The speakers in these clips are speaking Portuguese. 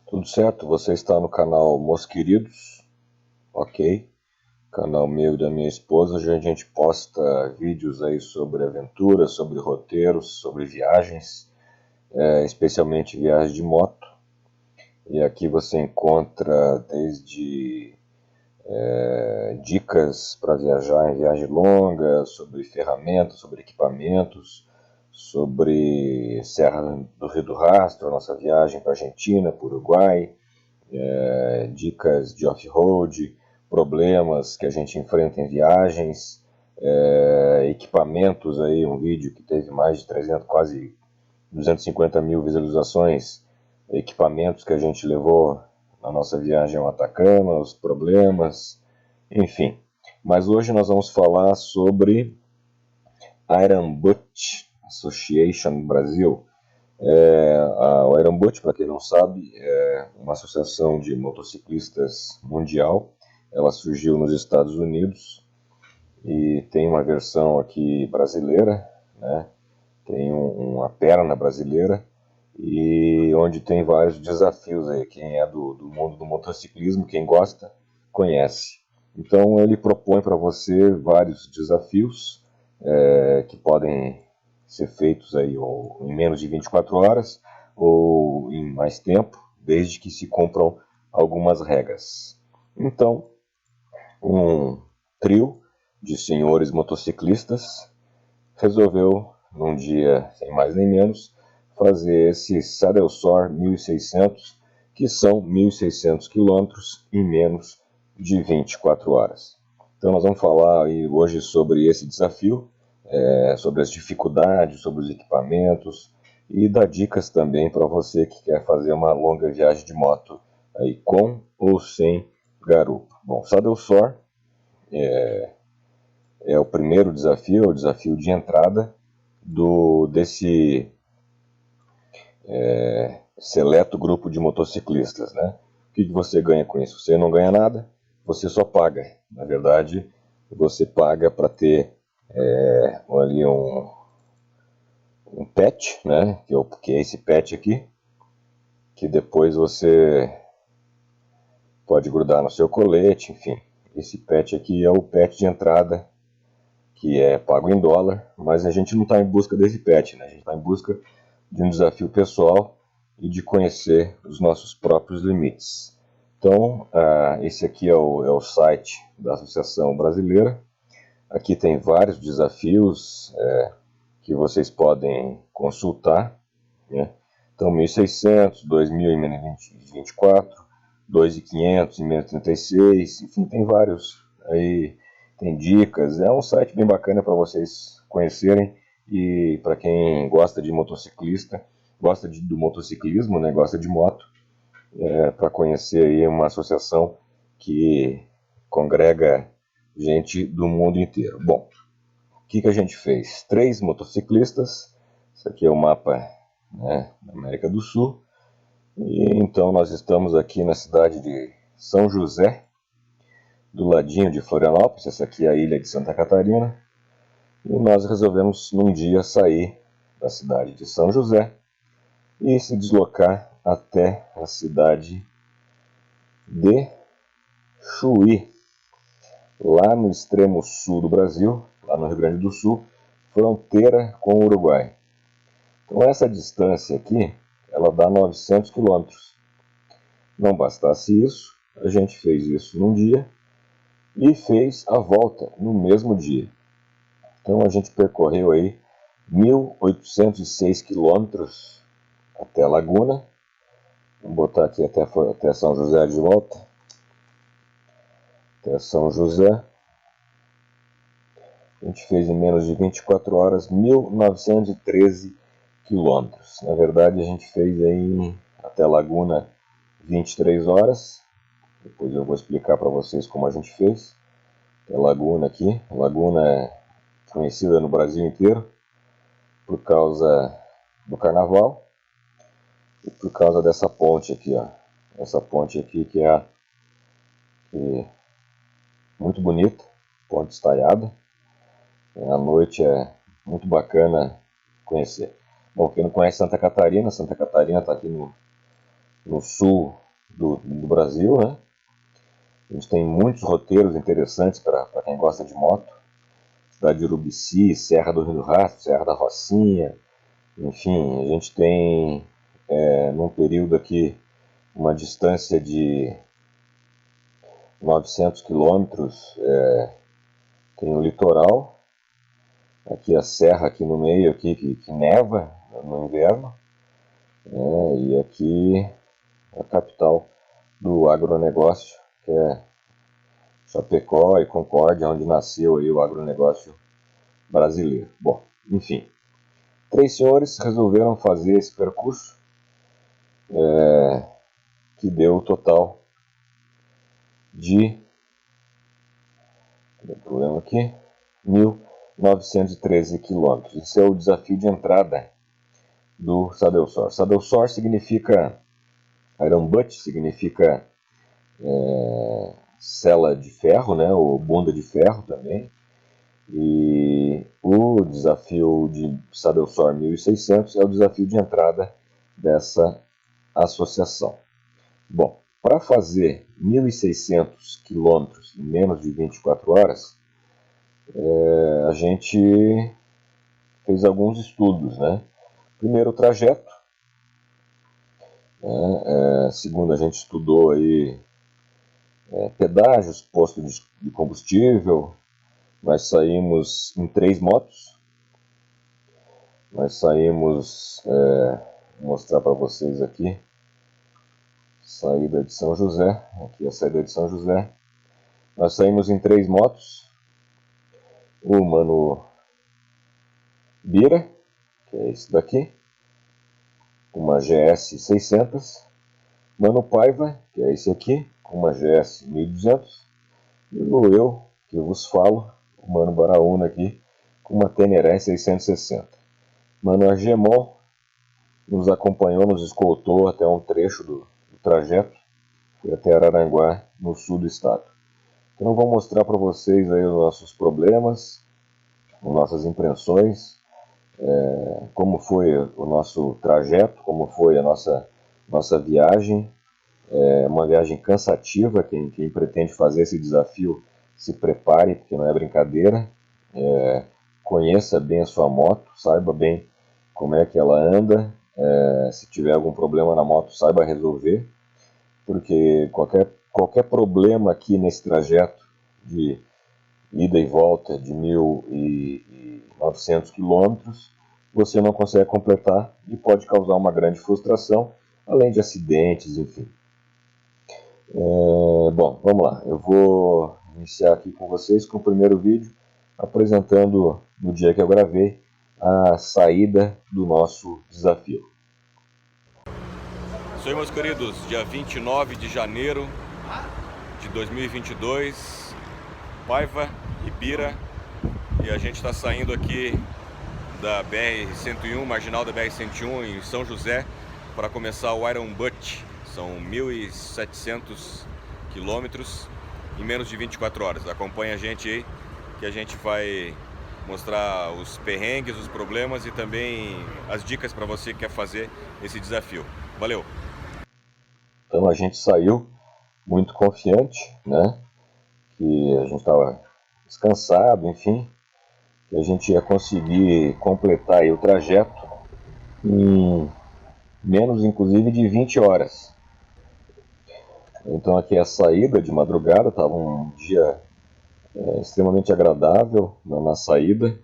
Tudo certo? Você está no canal Meus Queridos, ok? Canal meu e da minha esposa, onde a gente posta vídeos aí sobre aventuras, sobre roteiros, sobre viagens, especialmente viagens de moto. E aqui você encontra desde dicas para viajar em viagem longa, sobre ferramentas, sobre equipamentos, sobre Serra do Rio do Rastro, a nossa viagem para a Argentina, para o Uruguai, dicas de off-road, problemas que a gente enfrenta em viagens, equipamentos aí, um vídeo que teve mais de 300, quase 250 mil visualizações, equipamentos que a gente levou na nossa viagem ao Atacama, os problemas, enfim. Mas hoje nós vamos falar sobre Iron Butt Association Brasil. A Iron Butt, para quem não sabe, é uma associação de motociclistas mundial. Ela surgiu nos Estados Unidos e tem uma versão aqui brasileira, né? Tem uma perna brasileira e onde tem vários desafios aí. Quem é do mundo do motociclismo, quem gosta, conhece. Então ele propõe para você vários desafios que podem ser feitos aí ou em menos de 24 horas ou em mais tempo, desde que se cumpram algumas regras. Então, um trio de senhores motociclistas resolveu, num dia sem mais nem menos, fazer esse Saddle Soar 1600, que são 1.600 quilômetros em menos de 24 horas. Então nós vamos falar aí hoje sobre esse desafio, sobre as dificuldades, sobre os equipamentos e dar dicas também para você que quer fazer uma longa viagem de moto aí com ou sem garupa. Bom, Saddle Soar é o primeiro desafio, é o desafio de entrada desse seleto grupo de motociclistas, né? O que você ganha com isso? Você não ganha nada, você só paga. Na verdade, você paga para ter ali um patch, né? Que é esse patch aqui, que depois você pode grudar no seu colete, enfim. Esse patch aqui é o patch de entrada, que é pago em dólar, mas a gente não está em busca desse patch, né? A gente está em busca de um desafio pessoal e de conhecer os nossos próprios limites. Então, esse aqui é o site da Associação Brasileira. Aqui tem vários desafios que vocês podem consultar, né? Então, 1.600, 2.000 em menos 24, 2.500 em menos 36, enfim, tem vários aí, tem dicas. É um site bem bacana para vocês conhecerem e para quem gosta de motociclista, gosta do motociclismo, né, gosta de moto, para conhecer aí uma associação que congrega gente do mundo inteiro. Bom, o que a gente fez? 3 motociclistas, isso aqui é o mapa, né, da América do Sul, e então nós estamos aqui na cidade de São José, do ladinho de Florianópolis, essa aqui é a ilha de Santa Catarina, e nós resolvemos num dia sair da cidade de São José e se deslocar até a cidade de Chuí, lá no extremo sul do Brasil, lá no Rio Grande do Sul, fronteira com o Uruguai. Então essa distância aqui, ela dá 900 quilômetros. Não bastasse isso, a gente fez isso num dia e fez a volta no mesmo dia. Então a gente percorreu aí 1.806 quilômetros até a Laguna. Vou botar aqui até São José de volta. Até São José. A gente fez em menos de 24 horas 1.913 quilômetros. Na verdade a gente fez aí até a Laguna 23 horas. Depois eu vou explicar para vocês como a gente fez. A Laguna aqui. A Laguna é conhecida no Brasil inteiro por causa do carnaval e por causa dessa ponte aqui, ó. Essa ponte aqui que é muito bonita, ponte estaiada. À noite é muito bacana conhecer. Bom, quem não conhece Santa Catarina está aqui no sul do Brasil, né? A gente tem muitos roteiros interessantes para quem gosta de moto. Cidade de Urubici, Serra do Rio do Rastro, Serra da Rocinha, enfim, a gente tem num período aqui uma distância de 900 quilômetros, tem o litoral, aqui a serra aqui no meio, aqui, que neva no inverno, e aqui a capital do agronegócio, que é Chapecó e Concórdia, onde nasceu aí o agronegócio brasileiro. Bom, enfim, 3 senhores resolveram fazer esse percurso, que deu o total de, não tem problema aqui, 1.913 quilômetros. Esse é o desafio de entrada do Saddle-Sor. Saddle-Sor significa, Iron Butt significa sela de ferro, né, ou bunda de ferro também. E o desafio de Saddle-Sor 1600 é o desafio de entrada dessa associação. Bom, para fazer 1.600 quilômetros em menos de 24 horas, a gente fez alguns estudos, né? Primeiro, o trajeto. Segundo, a gente estudou aí pedágios, posto de combustível. Nós saímos em 3 motos. Nós saímos, vou mostrar para vocês aqui, saída de São José, aqui a saída de São José. Nós saímos em 3 motos, o Mano Bira, que é esse daqui, uma GS 600, Mano Paiva, que é esse aqui, com uma GS 1200, e eu, que vos falo, o Mano Baraúna aqui, com uma Teneré 660. Mano Argemon nos acompanhou, nos escoltou até um trecho do trajeto, foi até Araranguá, no sul do estado. Então vou mostrar para vocês aí os nossos problemas, as nossas impressões, como foi o nosso trajeto, como foi a nossa viagem. É uma viagem cansativa, quem pretende fazer esse desafio se prepare, porque não é brincadeira. Conheça bem a sua moto, saiba bem como é que ela anda, se tiver algum problema na moto, saiba resolver, porque qualquer problema aqui nesse trajeto de ida e volta de 1.900 quilômetros, você não consegue completar e pode causar uma grande frustração, além de acidentes, enfim. Bom, vamos lá. Eu vou iniciar aqui com vocês com o primeiro vídeo, apresentando no dia que eu gravei a saída do nosso desafio. Isso aí, meus queridos, dia 29 de janeiro de 2022, Paiva e Bira, e a gente está saindo aqui da BR-101, marginal da BR-101 em São José, para começar o Iron Butt. São 1.700 quilômetros em menos de 24 horas. Acompanha a gente aí, que a gente vai mostrar os perrengues, os problemas e também as dicas para você que quer fazer esse desafio. Valeu! Então a gente saiu muito confiante, né? Que a gente estava descansado, enfim, que a gente ia conseguir completar aí o trajeto em menos, inclusive, de 20 horas. Então aqui é a saída de madrugada, estava um dia extremamente agradável na saída.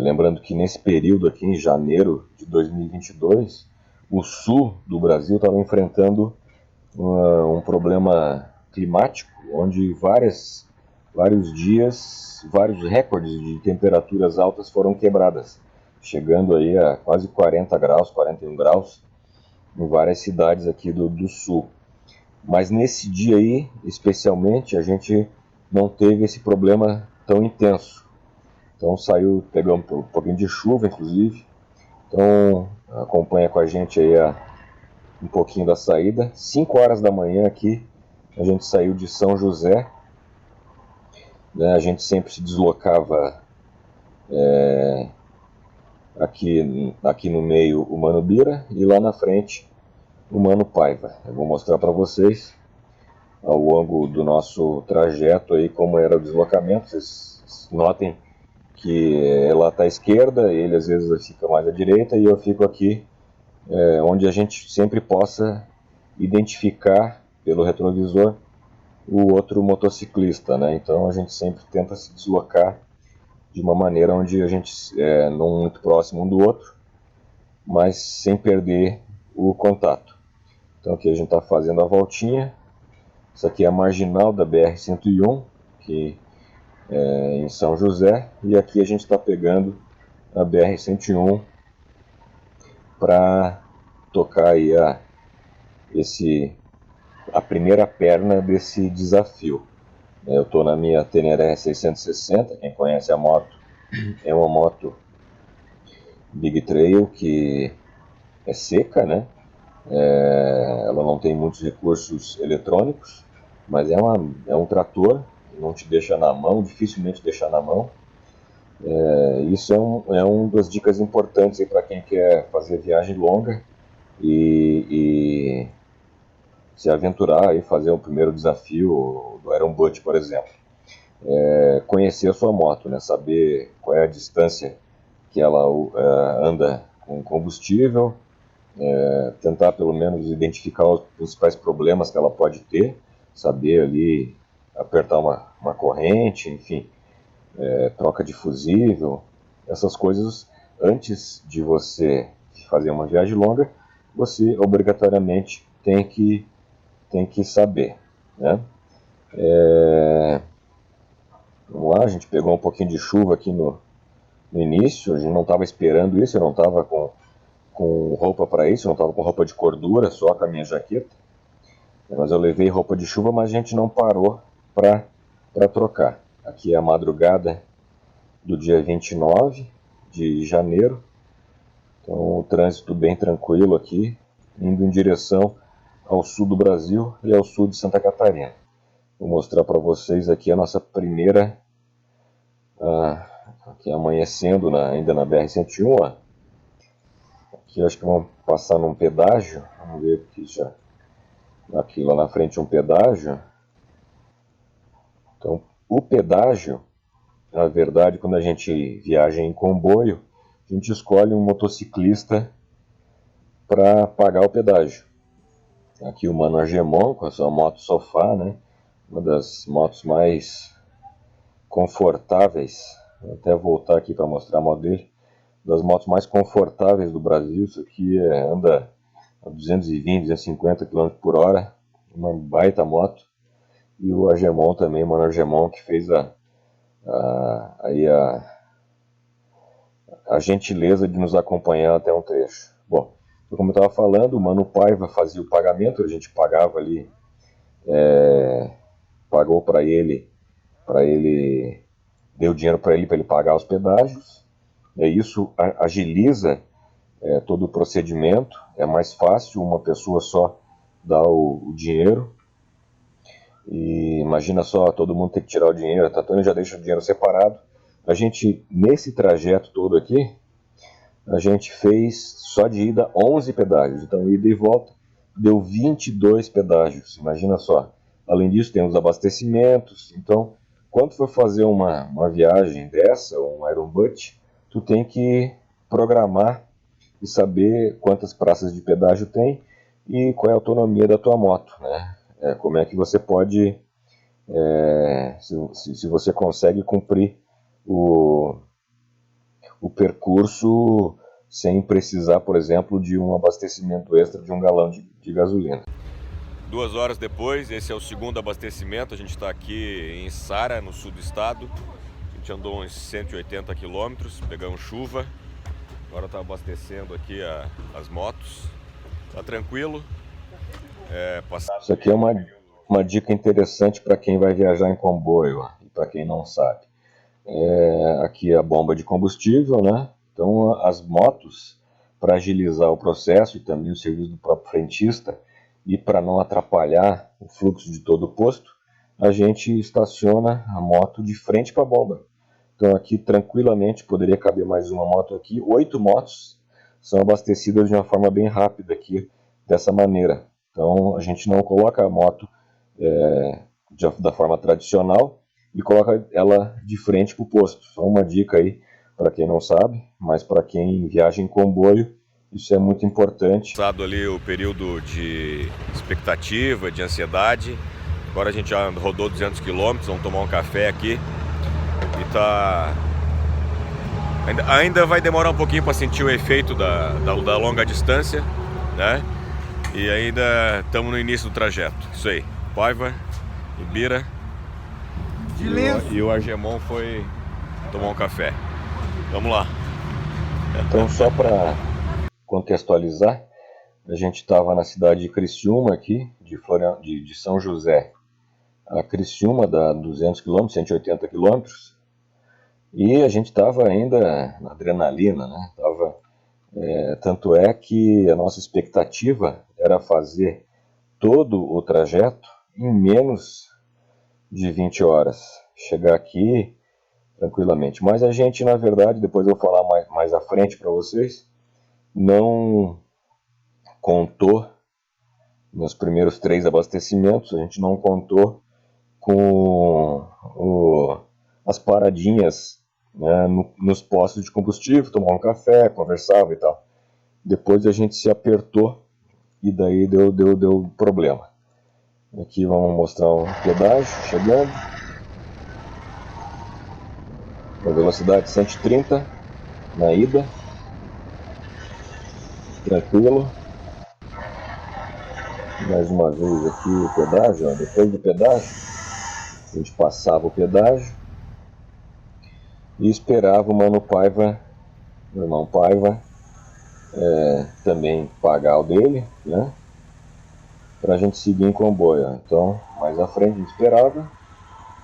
Lembrando que nesse período aqui, em janeiro de 2022, o sul do Brasil estava enfrentando um problema climático, onde vários dias, vários recordes de temperaturas altas foram quebradas, chegando aí a quase 40 graus, 41 graus, em várias cidades aqui do sul. Mas nesse dia aí, especialmente, a gente não teve esse problema tão intenso. Então pegamos um pouquinho de chuva, inclusive. Então acompanha com a gente aí um pouquinho da saída. 5 horas da manhã aqui, a gente saiu de São José. Né, a gente sempre se deslocava aqui no meio o Mano Bira e lá na frente o Mano Paiva. Eu vou mostrar para vocês ao longo do nosso trajeto aí como era o deslocamento. Vocês notem que ela está à esquerda, ele às vezes fica mais à direita e eu fico aqui onde a gente sempre possa identificar pelo retrovisor o outro motociclista, né? Então a gente sempre tenta se deslocar de uma maneira onde a gente não muito próximo um do outro, mas sem perder o contato. Então aqui a gente está fazendo a voltinha. Isso aqui é a marginal da BR-101, que é em São José, e aqui a gente está pegando a BR-101 para tocar aí a primeira perna desse desafio. Eu estou na minha Teneré 660, quem conhece a moto, é uma moto Big Trail que é seca, né? Ela não tem muitos recursos eletrônicos, mas é um trator, não te deixa na mão, dificilmente deixa na mão. Isso é uma das dicas importantes para quem quer fazer viagem longa e se aventurar e fazer o primeiro desafio do Iron Butt, por exemplo. Conhecer a sua moto, né? Saber qual é a distância que ela anda com combustível, tentar pelo menos identificar os principais problemas que ela pode ter, saber ali apertar uma corrente, enfim, troca de fusível, essas coisas. Antes de você fazer uma viagem longa, você obrigatoriamente tem que saber, né? Vamos lá, a gente pegou um pouquinho de chuva aqui no início, a gente não estava esperando isso, eu não estava com roupa para isso, eu não estava com roupa de cordura, só com a minha jaqueta. Mas eu levei roupa de chuva, mas a gente não parou para trocar. Aqui é a madrugada do dia 29 de janeiro, então o trânsito bem tranquilo aqui, indo em direção ao sul do Brasil e ao sul de Santa Catarina. Vou mostrar para vocês aqui a nossa primeira, aqui amanhecendo ainda na BR-101. Aqui eu acho que vamos passar num pedágio, vamos ver aqui já. Aqui lá na frente um pedágio. Então o pedágio, na verdade, quando a gente viaja em comboio, a gente escolhe um motociclista para pagar o pedágio. Aqui o Mano Argemon com a sua moto sofá, né? Uma das motos mais confortáveis. Vou até voltar aqui para mostrar a moto dele. Das motos mais confortáveis do Brasil. Isso aqui anda a 220, 250 km por hora. Uma baita moto. E o Argemon também, o Mano Argemon, que fez a gentileza de nos acompanhar até um trecho. Bom, como eu estava falando, o Mano Paiva fazia o pagamento, a gente pagava ali, pagou para ele, deu dinheiro para ele pagar os pedágios. Isso agiliza todo o procedimento, é mais fácil uma pessoa só dar o dinheiro. E imagina só, todo mundo tem que tirar o dinheiro, a Tatônia já deixa o dinheiro separado. A gente, nesse trajeto todo aqui, a gente fez só de ida 11 pedágios. Então, ida e volta, deu 22 pedágios, imagina só. Além disso, tem os abastecimentos. Então, quando for fazer uma viagem dessa, um Iron Butt, tu tem que programar e saber quantas praças de pedágio tem e qual é a autonomia da tua moto, né? Como é que você pode, se você consegue cumprir o percurso sem precisar, por exemplo, de um abastecimento extra de 1 galão de gasolina. 2 horas depois, esse é o segundo abastecimento. A gente está aqui em Sara, no sul do estado. A gente andou uns 180 quilômetros, pegamos chuva. Agora está abastecendo aqui as motos. Tá tranquilo. Isso aqui é uma dica interessante para quem vai viajar em comboio e para quem não sabe. Aqui é a bomba de combustível, né? Então as motos, para agilizar o processo e também o serviço do próprio frentista e para não atrapalhar o fluxo de todo o posto, a gente estaciona a moto de frente para a bomba. Então aqui tranquilamente poderia caber mais uma moto aqui. 8 motos são abastecidas de uma forma bem rápida aqui, dessa maneira. Então a gente não coloca a moto da forma tradicional e coloca ela de frente para o posto. Só uma dica aí para quem não sabe, mas para quem viaja em comboio, isso é muito importante. Passado ali o período de expectativa, de ansiedade. Agora a gente já rodou 200 km, vamos tomar um café aqui. E tá... Ainda vai demorar um pouquinho para sentir o efeito da longa distância, né? E ainda estamos no início do trajeto. Isso aí, Paiva, Ibira e o Argemon foi tomar um café. Vamos lá. Então, só para contextualizar, a gente estava na cidade de Criciúma aqui, de São José a Criciúma, dá 200 km, 180 km, e a gente estava ainda na adrenalina, né? Tanto é que a nossa expectativa era fazer todo o trajeto em menos de 20 horas, chegar aqui tranquilamente. Mas a gente, na verdade, depois eu vou falar mais à frente para vocês, não contou nos primeiros 3 abastecimentos, a gente não contou com as paradinhas, né, nos postos de combustível, tomar um café, conversava e tal. Depois a gente se apertou e daí deu problema. Aqui vamos mostrar o pedágio chegando. A velocidade 130 na ida. Tranquilo. Mais uma vez aqui o pedágio, ó. Depois do pedágio, a gente passava o pedágio e esperava o Mano Paiva, o irmão Paiva, também pagar o dele, né? Pra gente seguir em comboio. Então, mais à frente a gente esperava,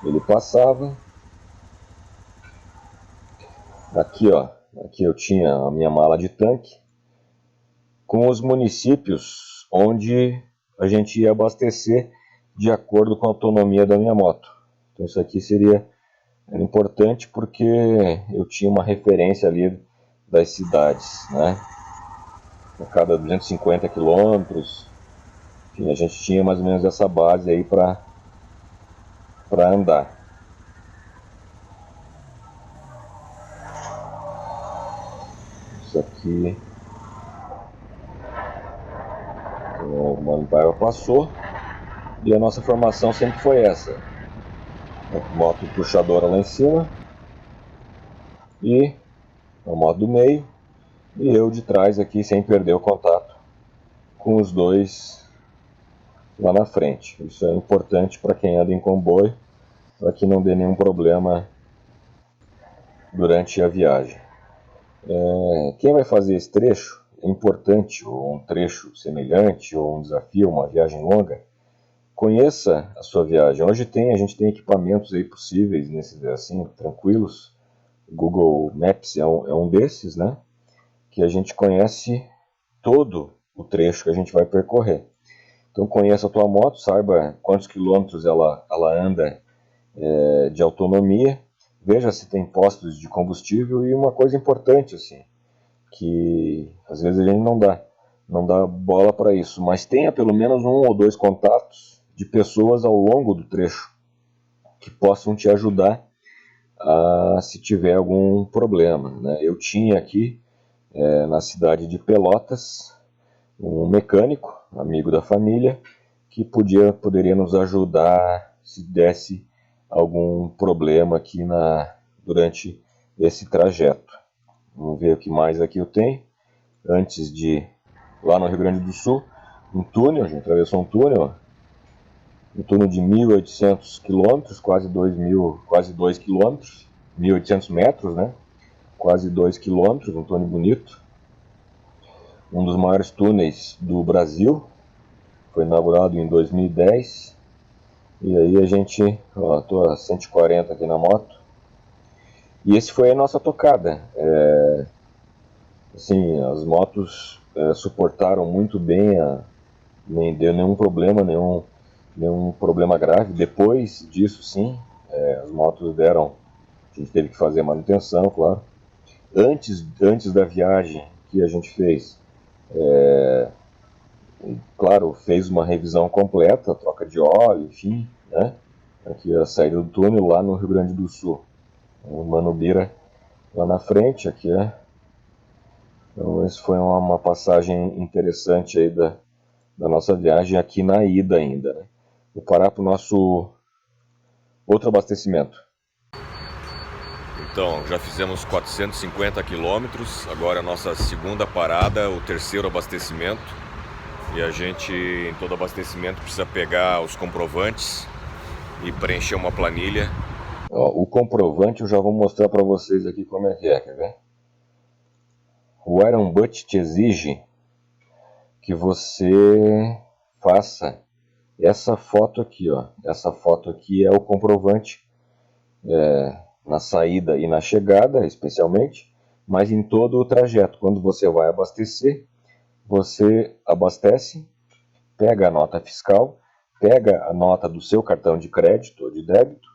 ele passava. Aqui, ó, aqui eu tinha a minha mala de tanque com os municípios onde a gente ia abastecer de acordo com a autonomia da minha moto. Então isso aqui era importante porque eu tinha uma referência ali das cidades, né? A cada 250 quilômetros, enfim, a gente tinha mais ou menos essa base aí para andar. Isso aqui, o Mano Paiva passou e a nossa formação sempre foi essa: moto puxadora lá em cima e a moto do meio e eu de trás aqui sem perder o contato com os dois lá na frente. Isso é importante para quem anda em comboio, para que não dê nenhum problema durante a viagem. Quem vai fazer esse trecho, é importante, ou um trecho semelhante, ou um desafio, uma viagem longa, conheça a sua viagem. Hoje a gente tem equipamentos aí possíveis, nesses assim, tranquilos. Google Maps é um desses, né? Que a gente conhece todo o trecho que a gente vai percorrer. Então conheça a tua moto, saiba quantos quilômetros ela anda de autonomia, veja se tem postos de combustível e uma coisa importante assim, que às vezes a gente não dá bola para isso, mas tenha pelo menos 1 ou 2 contatos de pessoas ao longo do trecho que possam te ajudar se tiver algum problema, né? Eu tinha aqui na cidade de Pelotas um mecânico, amigo da família, que poderia nos ajudar se desse algum problema aqui durante esse trajeto. Vamos ver o que mais aqui eu tenho. Antes de ir lá no Rio Grande do Sul, um túnel, a gente atravessou um túnel de 1.800 quilômetros, quase 2 quilômetros, 1.800 metros, né? Quase 2 quilômetros, um túnel bonito. Um dos maiores túneis do Brasil, foi inaugurado em 2010. E aí a gente, tô a 140 aqui na moto. E esse foi a nossa tocada. Assim, as motos suportaram muito bem, nem deu nenhum problema grave. Depois disso, sim, as motos deram A gente teve que fazer manutenção, claro. Antes da viagem que a gente fez, claro, fez uma revisão completa, troca de óleo, enfim, né? Aqui a saída do túnel lá no Rio Grande do Sul. O Manubira lá na frente, aqui Então, essa foi uma passagem interessante aí da nossa viagem aqui na ida ainda, né? Vou parar para o nosso outro abastecimento. Então, já fizemos 450 quilômetros, agora a nossa segunda parada, o terceiro abastecimento. E a gente, em todo abastecimento, precisa pegar os comprovantes e preencher uma planilha. Ó, o comprovante eu já vou mostrar para vocês aqui como é, quer ver? O Iron Butt te exige que você faça essa foto aqui, ó. Essa foto aqui é o comprovante na saída e na chegada, especialmente, mas em todo o trajeto. Quando você vai abastecer, você abastece, pega a nota fiscal, pega a nota do seu cartão de crédito ou de débito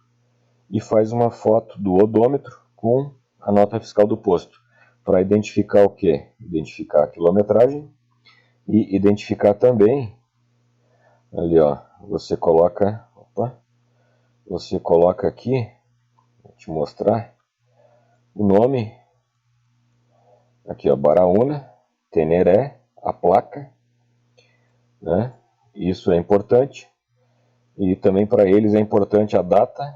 e faz uma foto do odômetro com a nota fiscal do posto, para identificar o quê? Identificar a quilometragem e identificar também, ali ó, você coloca aqui, vou te mostrar, o nome, aqui ó, Baraúna, Teneré, a placa, né? Isso é importante, e também para eles é importante a data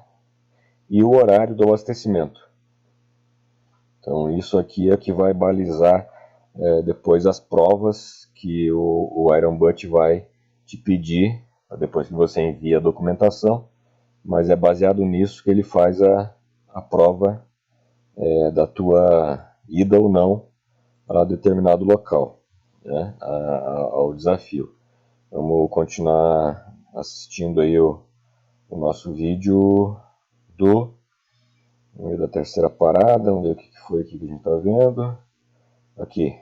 e o horário do abastecimento. Então isso aqui é que vai balizar depois as provas que o Iron Butt vai te pedir, depois que você envia a documentação, mas é baseado nisso que ele faz a prova da tua ida ou não a determinado local, né, ao desafio. Vamos continuar assistindo aí o nosso vídeo da terceira parada. Vamos ver o que foi aqui que a gente está vendo. Aqui.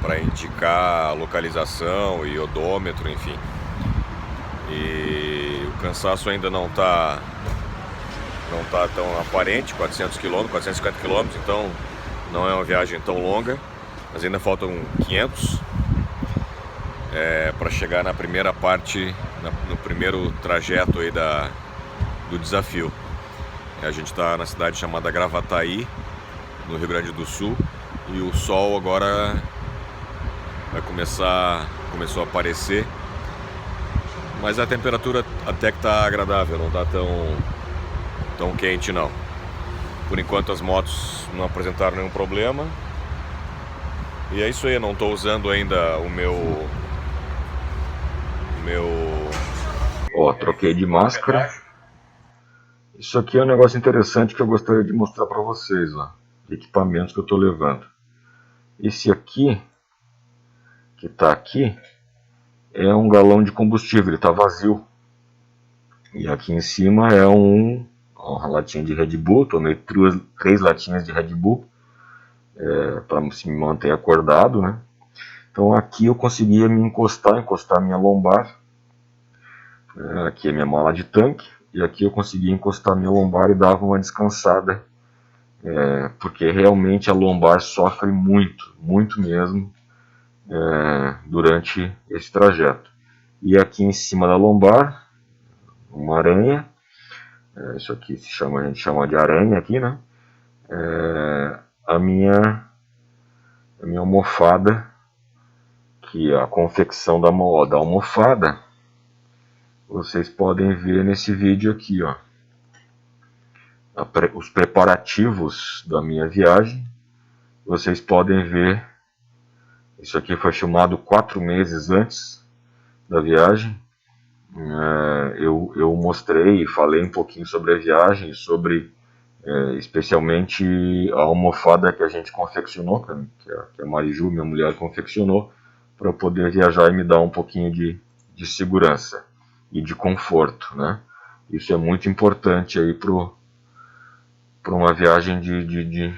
Para indicar a localização e odômetro, enfim. E o cansaço ainda não tá tão aparente, 400 km, 450 km, então não é uma viagem tão longa, mas ainda faltam 500 para chegar na primeira parte, no primeiro trajeto aí do desafio. A gente está na cidade chamada Gravataí, no Rio Grande do Sul, e o sol agora começou a aparecer, mas a temperatura até que está agradável, não está tão quente não. Por enquanto as motos não apresentaram nenhum problema. E é isso aí, não estou usando ainda o meu... Ó, troquei de máscara. Isso aqui é um negócio interessante que eu gostaria de mostrar para vocês, ó. Equipamentos que eu estou levando. Esse aqui, que está aqui, é um galão de combustível, ele está vazio. E aqui em cima é uma latinha de Red Bull, tomei 3 latinhas de Red Bull, para se me manter acordado, né? Então aqui eu conseguia me encostar a minha lombar, aqui é minha mala de tanque, e aqui eu conseguia encostar a minha lombar e dava uma descansada, porque realmente a lombar sofre muito, muito mesmo, durante esse trajeto. E aqui em cima da lombar, uma aranha, isso aqui a gente chama de aranha aqui, né? A minha almofada, que a confecção da almofada, vocês podem ver nesse vídeo aqui, ó. Os preparativos da minha viagem, vocês podem ver. Isso aqui foi filmado 4 meses antes da viagem. Eu mostrei e falei um pouquinho sobre a viagem, sobre especialmente a almofada que a gente confeccionou, que a Mariju, minha mulher, confeccionou para poder viajar e me dar um pouquinho de segurança e de conforto, né? Isso é muito importante aí para uma viagem de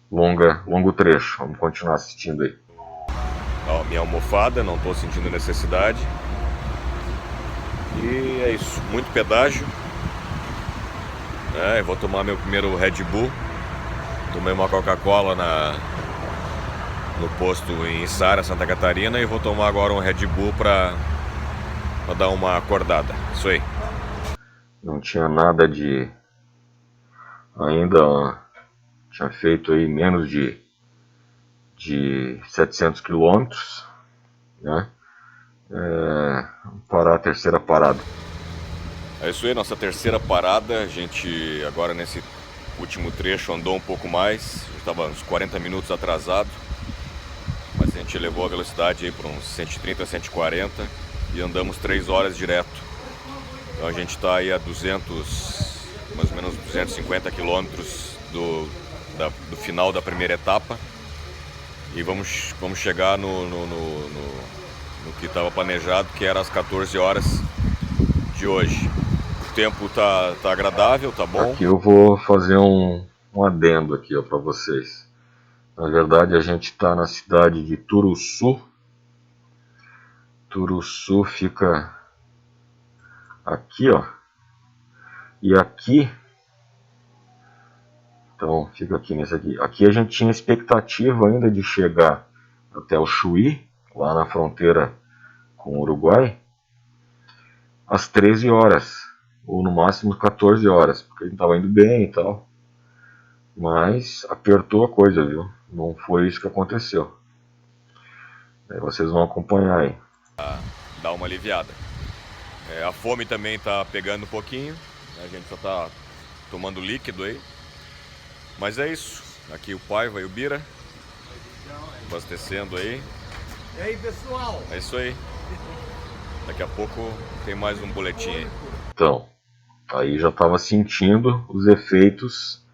longo trecho. Vamos continuar assistindo aí. Ó, minha almofada, não estou sentindo necessidade. E é isso, muito pedágio. Eu vou tomar meu primeiro Red Bull. Tomei uma Coca-Cola no posto em Sara, Santa Catarina, e vou tomar agora um Red Bull para dar uma acordada. Isso aí. Não tinha nada de... Ainda tinha feito aí menos de 700 quilômetros, né? Parar a terceira parada. É isso aí, nossa terceira parada. A gente agora nesse último trecho andou um pouco mais. Estava uns 40 minutos atrasado, mas a gente elevou a velocidade aí para uns 130, 140 e andamos 3 horas direto. Então a gente está aí a mais ou menos 250 quilômetros do final da primeira etapa. E vamos chegar no que estava planejado, que era às 14 horas de hoje. O tempo tá agradável, tá bom. Aqui eu vou fazer um adendo aqui para vocês. Na verdade a gente está na cidade de Turuçu. Turuçu fica aqui, ó. E aqui, então fica aqui nesse aqui. Aqui a gente tinha expectativa ainda de chegar até o Chuí, lá na fronteira com o Uruguai, às 13 horas, ou no máximo 14 horas, porque a gente estava indo bem e tal. Mas apertou a coisa, viu? Não foi isso que aconteceu. Aí vocês vão acompanhar aí. Dá uma aliviada. A fome também tá pegando um pouquinho. A gente só tá tomando líquido aí. Mas é isso. Aqui o Paiva e o Bira abastecendo aí. E aí, pessoal? É isso aí. Daqui a pouco tem mais um boletim aí. Então, aí já estava sentindo os efeitos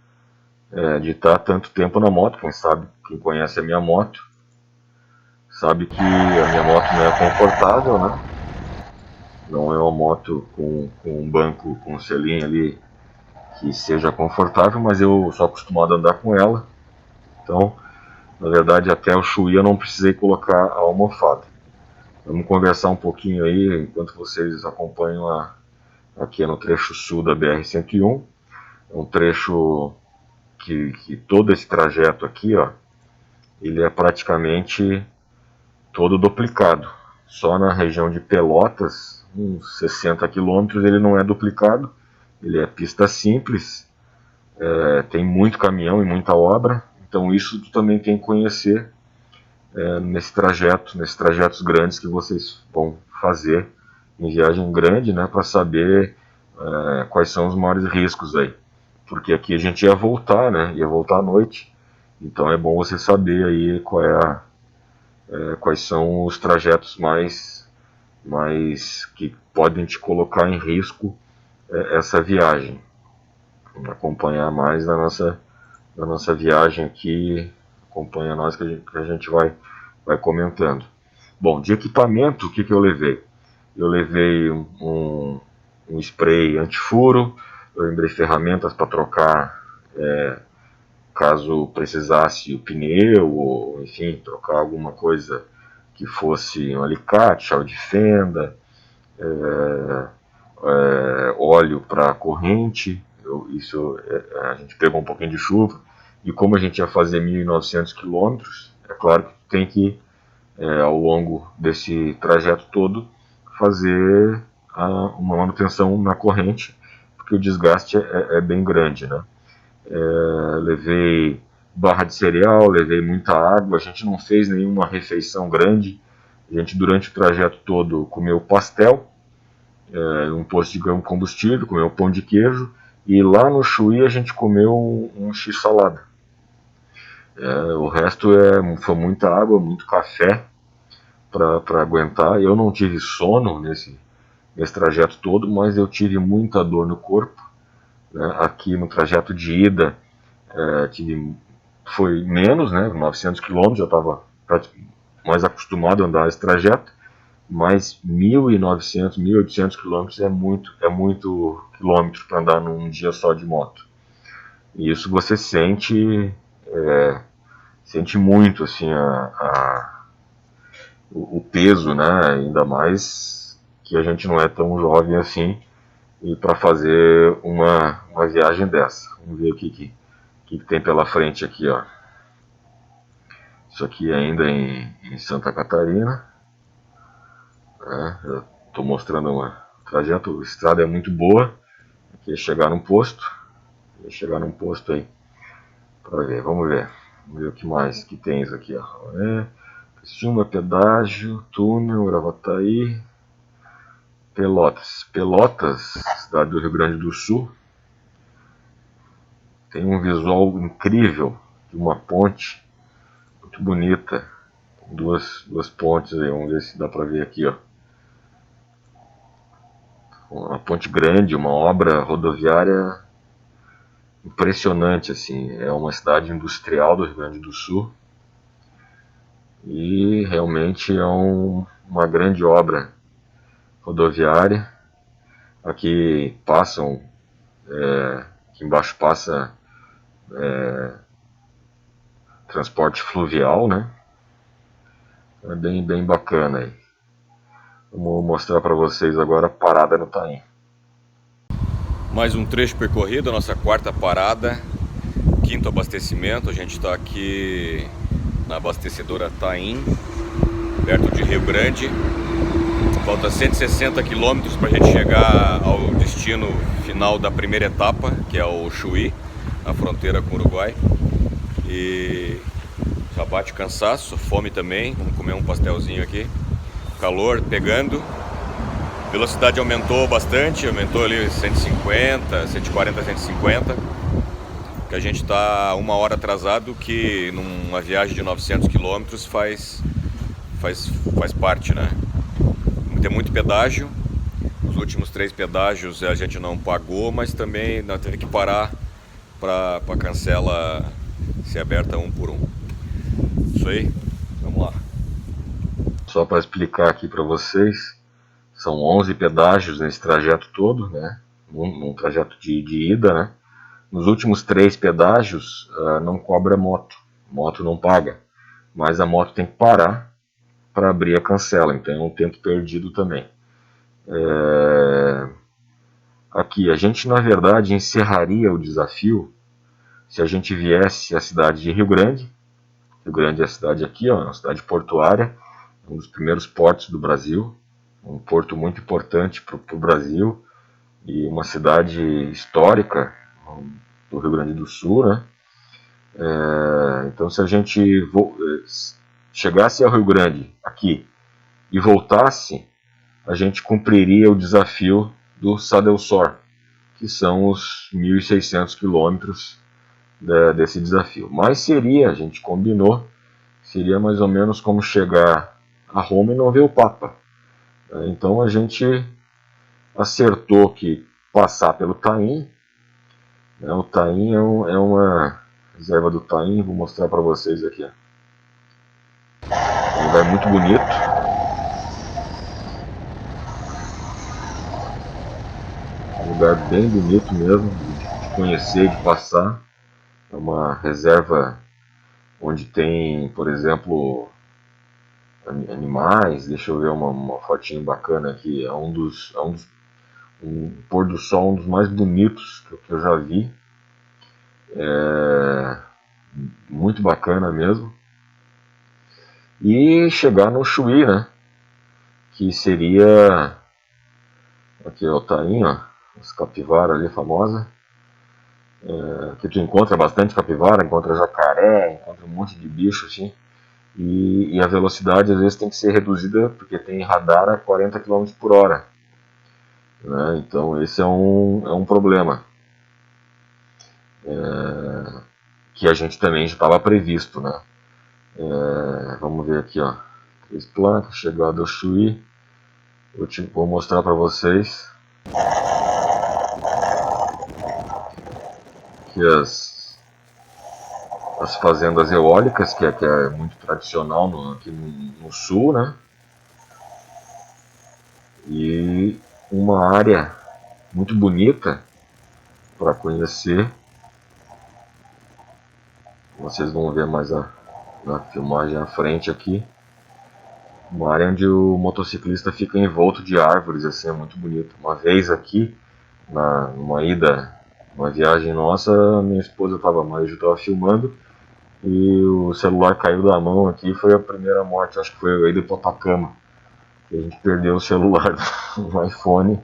de estar tanto tempo na moto. Quem sabe, quem conhece a minha moto, sabe que a minha moto não é confortável, né? Não é uma moto com um banco com um selinho ali que seja confortável, mas eu sou acostumado a andar com ela. Então, na verdade, até o Chuí eu não precisei colocar a almofada. Vamos conversar um pouquinho aí, enquanto vocês acompanham aqui no trecho sul da BR-101. É um trecho que todo esse trajeto aqui, ó, ele é praticamente todo duplicado. Só na região de Pelotas, uns 60 quilômetros, ele não é duplicado. Ele é pista simples, tem muito caminhão e muita obra. Então isso tu também tem que conhecer nesses trajetos grandes que vocês vão fazer em viagem grande, né, para saber quais são os maiores riscos aí. Porque aqui a gente ia voltar, né, ia voltar à noite. Então é bom você saber aí quais são os trajetos mais que podem te colocar em risco essa viagem. Vamos acompanhar mais na nossa viagem aqui, acompanha nós que a gente vai comentando. Bom, de equipamento, o que eu levei? Eu levei um spray antifuro, eu lembrei ferramentas para trocar caso precisasse o pneu, ou enfim, trocar alguma coisa que fosse um alicate, chave de fenda, óleo para corrente. A gente pegou um pouquinho de chuva, e como a gente ia fazer 1.900 quilômetros, é claro que tem que, ao longo desse trajeto todo, fazer uma manutenção na corrente, porque o desgaste é bem grande, né? Levei barra de cereal, levei muita água. A gente não fez nenhuma refeição grande. A gente, durante o trajeto todo, comeu pastel, um posto de combustível, comeu pão de queijo, e lá no Chuí a gente comeu um x-salada. O resto foi muita água, muito café para aguentar. Eu não tive sono nesse trajeto todo, mas eu tive muita dor no corpo, né? Aqui no trajeto de ida foi menos, né? 900 km, já estava mais acostumado a andar esse trajeto, mas 1.900, 1.800 km é muito quilômetro para andar num dia só de moto. E isso você sente muito assim o peso, né? Ainda mais que a gente não é tão jovem assim, e para fazer uma viagem dessa. Vamos ver o que tem pela frente aqui, ó. Isso aqui ainda em Santa Catarina. Eu estou mostrando um trajeto, a estrada é muito boa. Aqui é chegar num posto. Chegar num posto aí para ver, vamos ver o que mais que tem isso aqui, ó. Criciúma, pedágio, túnel, Gravataí, Pelotas, cidade do Rio Grande do Sul. Tem um visual incrível de uma ponte muito bonita. Tem duas pontes aí, vamos ver se dá para ver aqui, ó. Uma ponte grande, uma obra rodoviária impressionante, assim. É uma cidade industrial do Rio Grande do Sul e realmente é uma grande obra rodoviária. Aqui passam, aqui embaixo passa transporte fluvial, né? É bem bacana aí. Vou mostrar para vocês agora a parada no Taim. Mais um trecho percorrido, a nossa quarta parada, quinto abastecimento. A gente está aqui na abastecedora Taim, perto de Rio Grande. Falta 160 quilômetros para a gente chegar ao destino final da primeira etapa, que é o Chuí, na fronteira com o Uruguai. E já bate cansaço, fome também. Vamos comer um pastelzinho aqui. Calor pegando. A velocidade aumentou bastante, aumentou ali 150, 140, 150. Que a gente está 1 hora atrasado, que numa viagem de 900 km faz parte, né? Tem muito pedágio. Os últimos 3 pedágios a gente não pagou, mas também nós teve que parar para a cancela ser aberta um por um. Isso aí, vamos lá. Só para explicar aqui para vocês, são 11 pedágios nesse trajeto todo, né? Num trajeto de ida, né? Nos últimos 3 pedágios não cobra moto não paga, mas a moto tem que parar para abrir a cancela, então é um tempo perdido também. Aqui a gente na verdade encerraria o desafio se a gente viesse à cidade de Rio Grande. Rio Grande é a cidade aqui, ó, uma cidade portuária, um dos primeiros portos do Brasil, um porto muito importante para o Brasil e uma cidade histórica do Rio Grande do Sul, né? Então se a gente chegasse ao Rio Grande aqui e voltasse, a gente cumpriria o desafio do Sadelsor, que são os 1.600 quilômetros desse desafio. Mas seria, a gente combinou, seria mais ou menos como chegar a Roma e não ver o Papa. Então a gente acertou que passar pelo Taim, né? O Taim é uma reserva do Taim, vou mostrar para vocês aqui. Um lugar muito bonito. Um lugar bem bonito mesmo, de conhecer, de passar. É uma reserva onde tem, por exemplo, animais. Deixa eu ver uma fotinho bacana aqui. É um pôr do sol, um dos mais bonitos que eu já vi. Muito bacana mesmo. E chegar no Chuí, né? Que seria... Aqui é o Taim, ó. As capivaras ali, famosa. Que tu encontra bastante capivara, encontra jacaré, encontra um monte de bicho assim. E a velocidade às vezes tem que ser reduzida porque tem radar a 40 km por hora. Né? Então esse é um problema. Que a gente também já estava previsto. Né? Vamos ver aqui, ó. 3 placas, chegada ao Chuí. Vou mostrar para vocês que as fazendas eólicas, que é muito tradicional aqui no sul, né? E uma área muito bonita para conhecer. Vocês vão ver mais na filmagem à frente aqui. Uma área onde o motociclista fica envolto de árvores, assim, é muito bonito. Uma vez aqui, numa ida, uma viagem nossa, minha esposa estava mais, eu estava filmando e o celular caiu da mão aqui, foi a primeira morte, acho que foi a ida para Atacama, que a gente perdeu o celular do iPhone.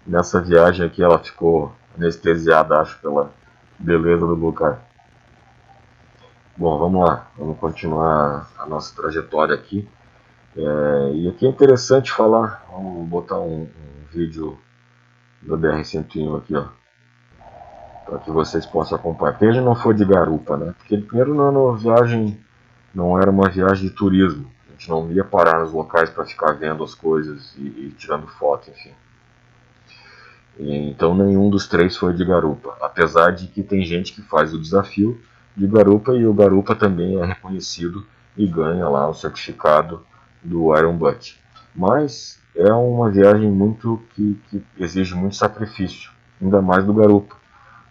Nessa viagem aqui ela ficou anestesiada, acho, pela beleza do lugar. Bom, vamos lá, vamos continuar a nossa trajetória aqui. E aqui é interessante falar, vamos botar um vídeo do BR-101 aqui, ó, para que vocês possam acompanhar. Porque a gente não foi de garupa, né? Porque primeiro não era uma viagem de turismo. A gente não ia parar nos locais para ficar vendo as coisas e tirando foto, enfim. Então nenhum dos três foi de garupa, apesar de que tem gente que faz o desafio de garupa e o garupa também é reconhecido e ganha lá o certificado do Iron Butt. Mas é uma viagem muito que exige muito sacrifício, ainda mais do garupa,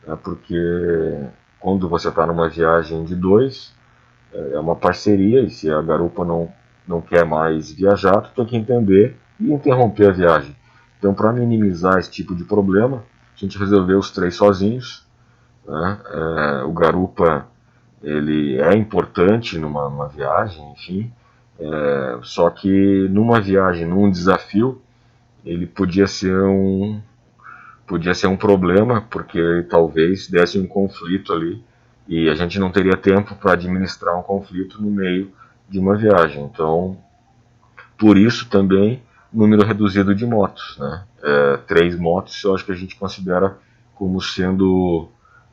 né? Porque quando você está numa viagem de dois, é uma parceria e se a garupa não quer mais viajar, tu tem que entender e interromper a viagem. Então, para minimizar esse tipo de problema, a gente resolveu os três sozinhos, né? O garupa ele é importante numa viagem, enfim, só que numa viagem, num desafio, ele podia ser um problema, porque talvez desse um conflito ali e a gente não teria tempo para administrar um conflito no meio de uma viagem. Então, por isso também número reduzido de motos, né? 3 motos eu acho que a gente considera como sendo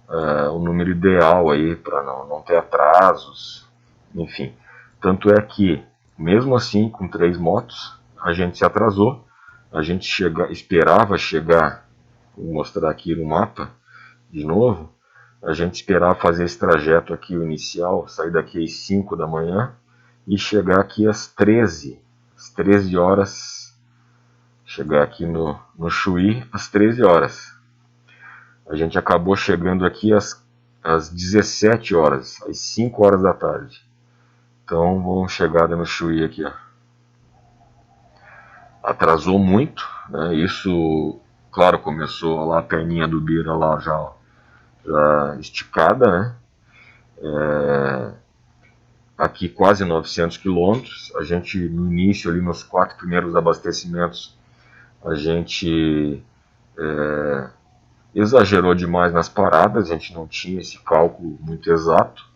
o número ideal aí para não ter atrasos, enfim. Tanto é que, mesmo assim, com 3 motos, a gente se atrasou, a gente esperava chegar, vou mostrar aqui no mapa de novo, a gente esperava fazer esse trajeto aqui, o inicial, sair daqui às 5 da manhã e chegar aqui às 13 horas, chegar aqui no Chuí às 13 horas. A gente acabou chegando aqui às 17 horas, às 5 horas da tarde. Então vamos chegada no Chuí aqui, ó. Atrasou muito, né? Isso, claro, começou lá a perninha do Bira lá já esticada, né? Aqui quase 900 quilômetros. A gente no início ali nos 4 primeiros abastecimentos a gente exagerou demais nas paradas, a gente não tinha esse cálculo muito exato.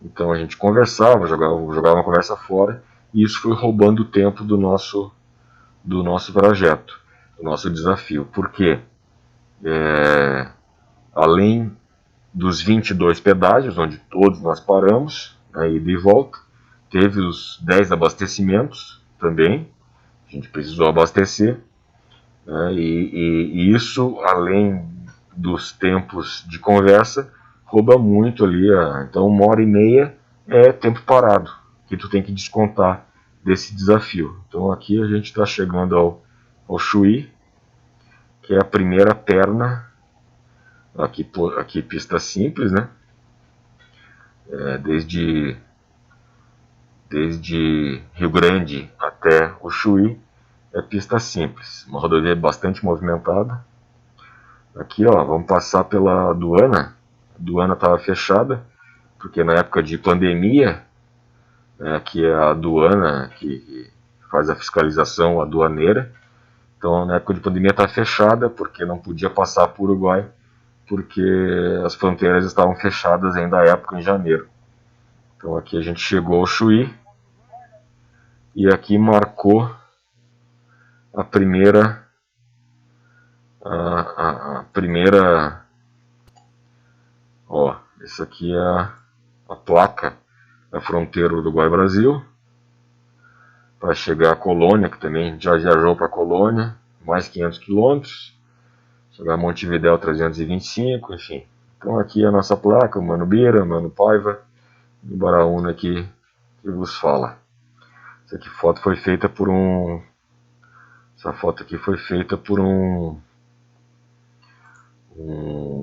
Então a gente conversava, jogava uma conversa fora e isso foi roubando o tempo do nosso trajeto, do nosso desafio. Porque além dos 22 pedágios, onde todos nós paramos, né, ida e volta, teve os 10 abastecimentos também, a gente precisou abastecer, né, e isso, além dos tempos de conversa, rouba muito ali, então 1h30 é tempo parado, que tu tem que descontar desse desafio. Então aqui a gente está chegando ao Chuí, que é a primeira perna, aqui pista simples, né? Desde Rio Grande até o Chuí é pista simples, uma rodovia bastante movimentada. Aqui, ó, vamos passar pela aduana. A aduana estava fechada porque na época de pandemia, que é a aduana que faz a fiscalização aduaneira, então na época de pandemia estava fechada porque não podia passar por Uruguai, porque as fronteiras estavam fechadas ainda à época, em janeiro. Então aqui a gente chegou ao Chuí e aqui marcou a primeira ó, essa aqui é a placa da fronteira Uruguai-Brasil para chegar a Colônia, que também já viajou para Colônia, mais 500 quilômetros, chegar a Montevidéu 325, enfim. Então aqui é a nossa placa, o Mano Bira, Mano Paiva, e o Baraúna aqui que vos fala. Essa foto foi feita por um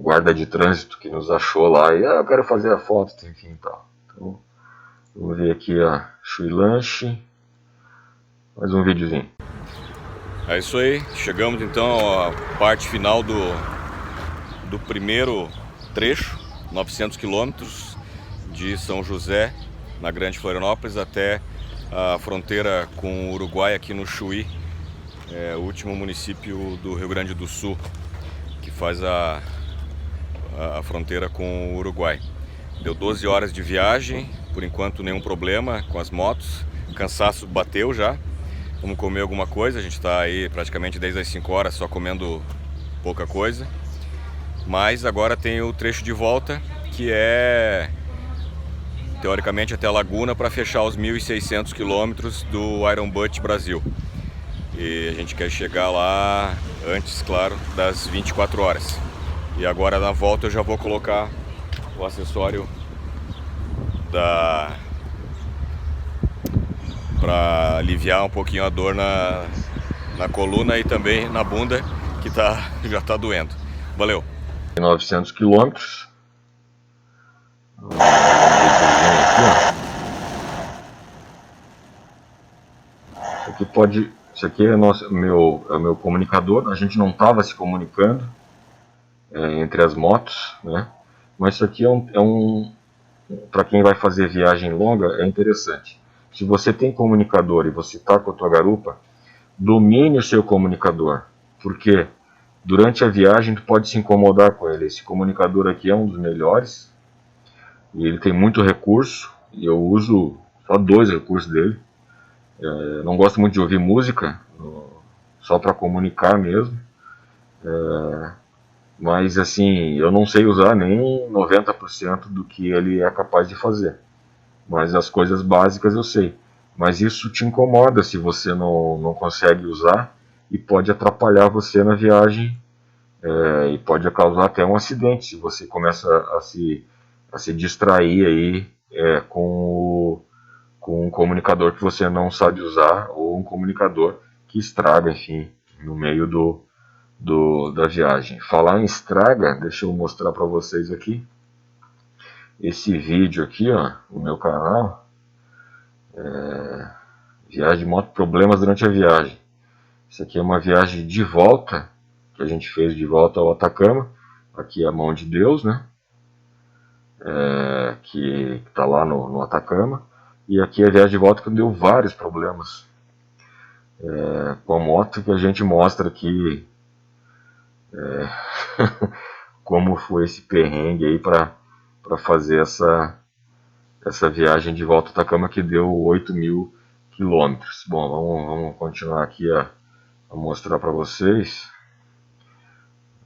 guarda de trânsito que nos achou lá e eu quero fazer a foto, enfim, tal. Então, vamos ver aqui a Chuí Lanche, mais um videozinho. É isso aí, chegamos então à parte final do primeiro trecho, 900 quilômetros de São José, na Grande Florianópolis, até a fronteira com o Uruguai aqui no Chuí, o último município do Rio Grande do Sul, que faz a fronteira com o Uruguai. Deu 12 horas de viagem, por enquanto nenhum problema com as motos, cansaço bateu já. Vamos comer alguma coisa, a gente está aí praticamente desde as 5 horas só comendo pouca coisa. Mas agora tem o trecho de volta, que é teoricamente até a Laguna, para fechar os 1.600 quilômetros do Iron Butt Brasil. E a gente quer chegar lá antes, claro, das 24 horas. E agora na volta eu já vou colocar o acessório para aliviar um pouquinho a dor na coluna e também na bunda, que já tá doendo. Valeu! 900 quilômetros. Isso aqui é meu comunicador. A gente não estava se comunicando entre as motos, né? Mas isso aqui para quem vai fazer viagem longa, é interessante. Se você tem comunicador e você está com a tua garupa, domine o seu comunicador, porque durante a viagem tu pode se incomodar com ele. Esse comunicador aqui é um dos melhores e ele tem muito recurso, e eu uso só 2 recursos dele. Eu não gosto muito de ouvir música, só para comunicar mesmo. Mas assim, eu não sei usar nem 90% do que ele é capaz de fazer. Mas as coisas básicas eu sei. Mas isso te incomoda se você não consegue usar, e pode atrapalhar você na viagem, e pode causar até um acidente se você começa a se distrair aí com um comunicador que você não sabe usar, ou um comunicador que estraga, enfim, no meio da viagem. Falar em estraga, deixa eu mostrar para vocês aqui. Esse vídeo aqui, ó, no meu canal, viagem de moto, problemas durante a viagem. Isso aqui é uma viagem de volta, que a gente fez de volta ao Atacama. Aqui é a mão de Deus, né? Que está lá no Atacama. E aqui é a viagem de volta que deu vários problemas com a moto, que a gente mostra aqui como foi esse perrengue aí para fazer essa viagem de volta ao Atacama, que deu 8.000 quilômetros. Bom, vamos continuar aqui a mostrar para vocês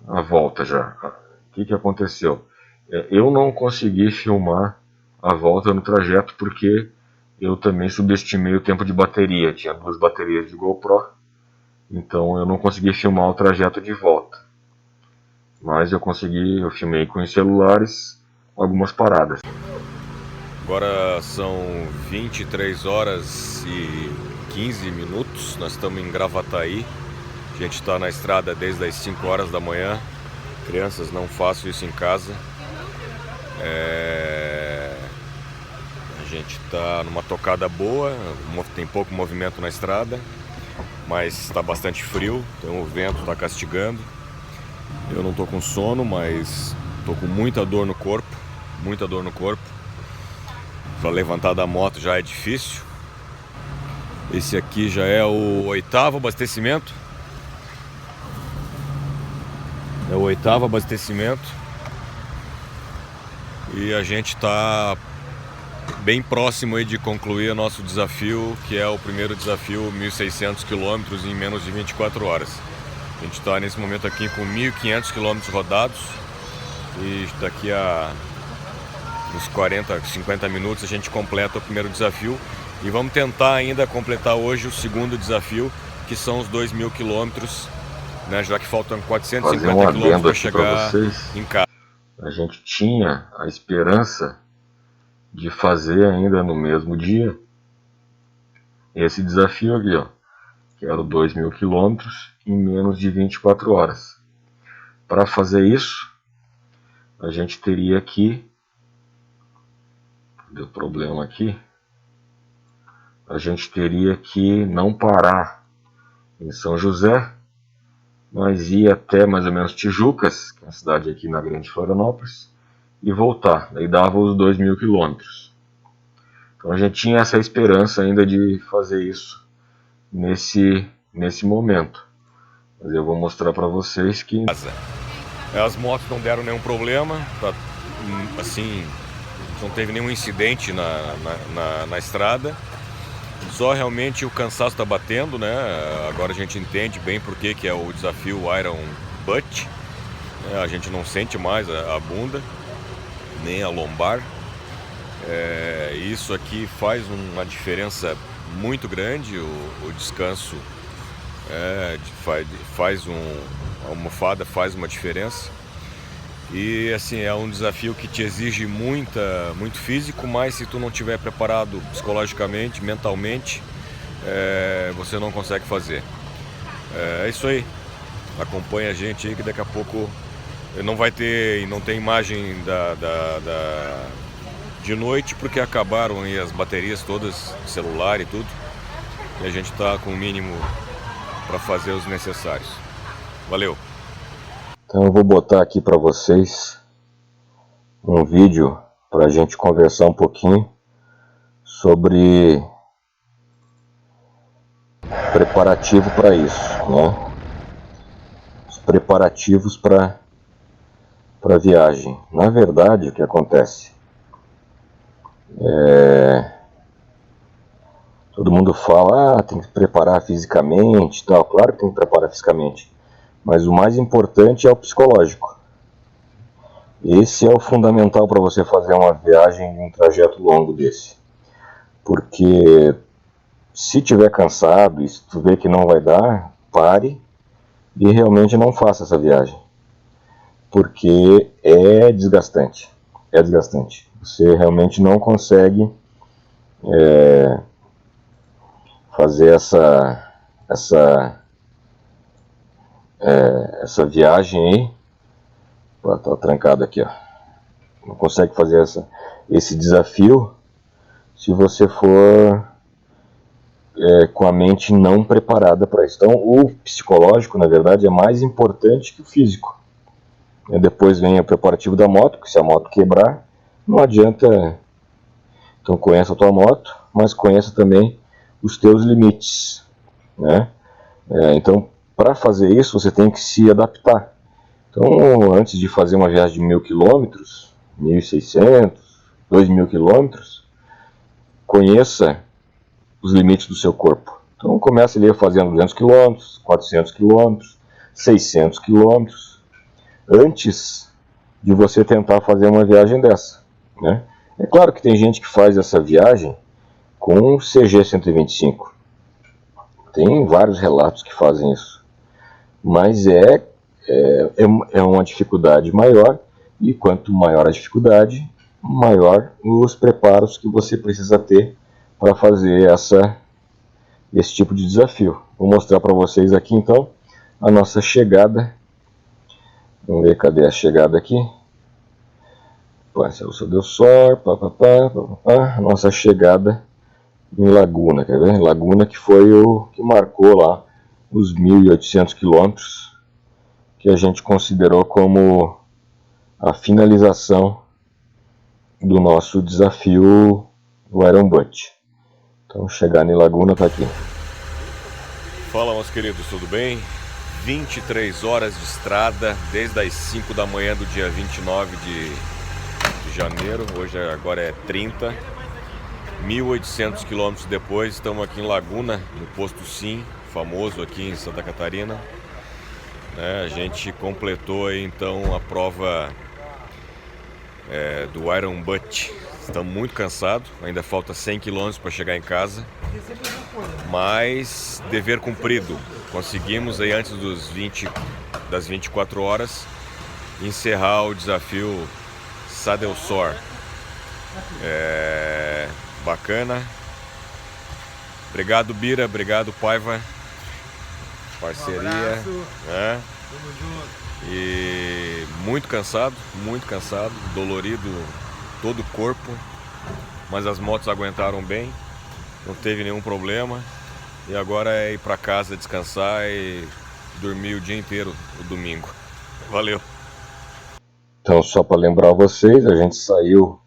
a volta já. O que aconteceu? Eu não consegui filmar a volta no trajeto porque eu também subestimei o tempo de bateria. Tinha 2 baterias de GoPro, então eu não consegui filmar o trajeto de volta. Mas eu filmei com os celulares algumas paradas. Agora são 23 horas e 15 minutos, nós estamos em Gravataí. A gente está na estrada desde as 5 horas da manhã. Crianças, não façam isso em casa. A gente está numa tocada boa, tem pouco movimento na estrada, mas está bastante frio, então o vento está castigando. Eu não estou com sono, mas estou com muita dor no corpo, muita dor no corpo. Para levantar da moto já é difícil. Esse aqui já é o 8º abastecimento. É o 8º abastecimento. E a gente está bem próximo aí de concluir o nosso desafio, que é o primeiro desafio, 1.600 quilômetros em menos de 24 horas. A gente está nesse momento aqui com 1.500 quilômetros rodados. E daqui a uns 40, 50 minutos a gente completa o primeiro desafio. E vamos tentar ainda completar hoje o segundo desafio, que são os 2.000 quilômetros, né, já que faltam 450 quilômetros para chegar em casa. A gente tinha a esperança de fazer ainda no mesmo dia esse desafio aqui, ó, que era o 2.000 quilômetros em menos de 24 horas. Para fazer isso, a gente teria que... Deu problema aqui. A gente teria que não parar em São José. Nós ia até mais ou menos Tijucas, que é uma cidade aqui na Grande Florianópolis, e voltar. Daí dava os 2.000 quilômetros. Então a gente tinha essa esperança ainda de fazer isso nesse momento. Mas eu vou mostrar para vocês que as motos não deram nenhum problema, assim, não teve nenhum incidente na estrada. Só realmente o cansaço está batendo, né? Agora a gente entende bem por que é o desafio Iron Butt. A gente não sente mais a bunda, nem a lombar. Isso aqui faz uma diferença muito grande. O descanso a almofada faz uma diferença. E assim, é um desafio que te exige muito físico, mas se tu não estiver preparado psicologicamente, mentalmente, você não consegue fazer. É isso aí. Acompanha a gente aí que daqui a pouco não tem imagem de noite, porque acabaram aí as baterias todas, celular e tudo. E a gente está com o mínimo para fazer os necessários. Valeu! Então eu vou botar aqui para vocês um vídeo para a gente conversar um pouquinho sobre preparativo para isso, né? Os preparativos para a viagem. Na verdade, o que acontece? Todo mundo fala, tem que preparar fisicamente e tal. Claro que tem que preparar fisicamente, mas o mais importante é o psicológico. Esse é o fundamental para você fazer uma viagem, um trajeto longo desse. Porque se tiver cansado e se tu vê que não vai dar, pare e realmente não faça essa viagem. Porque é desgastante. É desgastante. Você realmente não consegue fazer essa viagem aí. Tá trancado aqui, ó. Não consegue fazer esse desafio se você for com a mente não preparada para isso. Então, o psicológico, na verdade, é mais importante que o físico. E depois vem o preparativo da moto, porque se a moto quebrar, não adianta. Então, conheça a tua moto, mas conheça também os teus limites, né? Então, para fazer isso, você tem que se adaptar. Então, antes de fazer uma viagem de 1.000 quilômetros, 1.600, 2.000 quilômetros, conheça os limites do seu corpo. Então, comece ali fazendo 200 quilômetros, 400 quilômetros, 600 quilômetros, antes de você tentar fazer uma viagem dessa, né? É claro que tem gente que faz essa viagem com um CG 125. Tem vários relatos que fazem isso. Mas é uma dificuldade maior, e quanto maior a dificuldade, maior os preparos que você precisa ter para fazer esse tipo de desafio. Vou mostrar para vocês aqui então a nossa chegada. Vamos ver, cadê a chegada aqui? Celso Del Sor, nossa chegada em Laguna, quer ver? Laguna, que foi o que marcou lá os 1.800 quilômetros que a gente considerou como a finalização do nosso desafio do Iron Butt. Então, chegar em Laguna tá aqui. Fala, meus queridos, tudo bem? 23 horas de estrada, desde as 5 da manhã do dia 29 de janeiro, agora é 30. 1.800 quilômetros depois, estamos aqui em Laguna, no posto Sim, famoso aqui em Santa Catarina. A gente completou aí, então, a prova do Iron Butt. Estamos muito cansados, ainda falta 100 quilômetros para chegar em casa, mas dever cumprido. Conseguimos aí antes das 24 horas encerrar o desafio Saddle Sore. Bacana. Obrigado, Bira, obrigado, Paiva. Parceria. Tamo junto. E muito cansado, dolorido todo o corpo, mas as motos aguentaram bem, não teve nenhum problema. E agora é ir para casa descansar e dormir o dia inteiro, o domingo. Valeu! Então, só para lembrar vocês, a gente saiu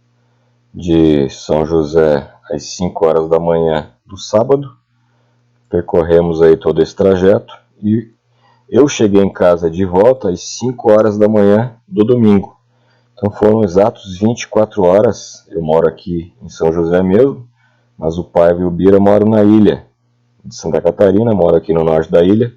de São José às 5 horas da manhã do sábado, percorremos aí todo esse trajeto e eu cheguei em casa de volta às 5 horas da manhã do domingo. Então foram exatos 24 horas, eu moro aqui em São José mesmo, mas o Paiva e o Bira moram na ilha de Santa Catarina, moram aqui no norte da ilha.